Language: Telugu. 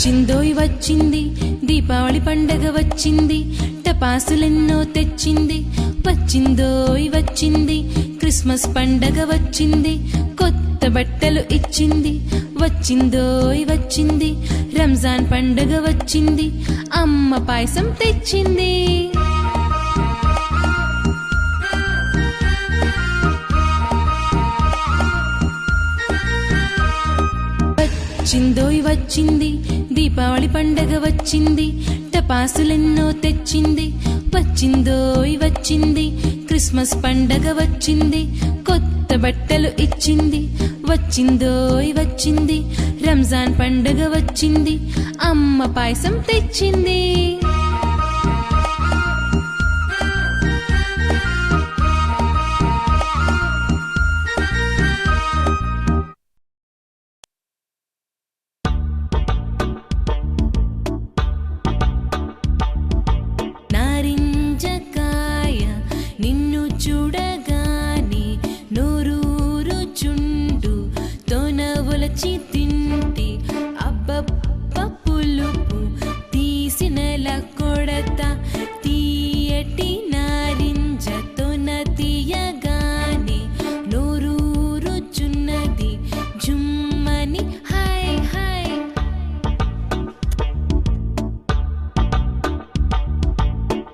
వచ్చిందోయ్ వచ్చింది దీపావళి పండగ వచ్చింది, టపాసులెన్నో తెచ్చింది. వచ్చిందోయ్ వచ్చింది క్రిస్మస్ పండగ వచ్చింది, కొత్త బట్టలు ఇచ్చింది. వచ్చిందోయ్ వచ్చింది రంజాన్ పండగ వచ్చింది, అమ్మ పాయసం తెచ్చింది. వచ్చిందోయ్ వచ్చింది దీపావళి పండగ వచ్చింది, టపాసులెన్నో తెచ్చింది. వచ్చిందోయ్ వచ్చింది క్రిస్మస్ పండగ వచ్చింది, కొత్త బట్టలు ఇచ్చింది. వచ్చిందోయ్ వచ్చింది రంజాన్ పండగ వచ్చింది, అమ్మ పాయసం తెచ్చింది.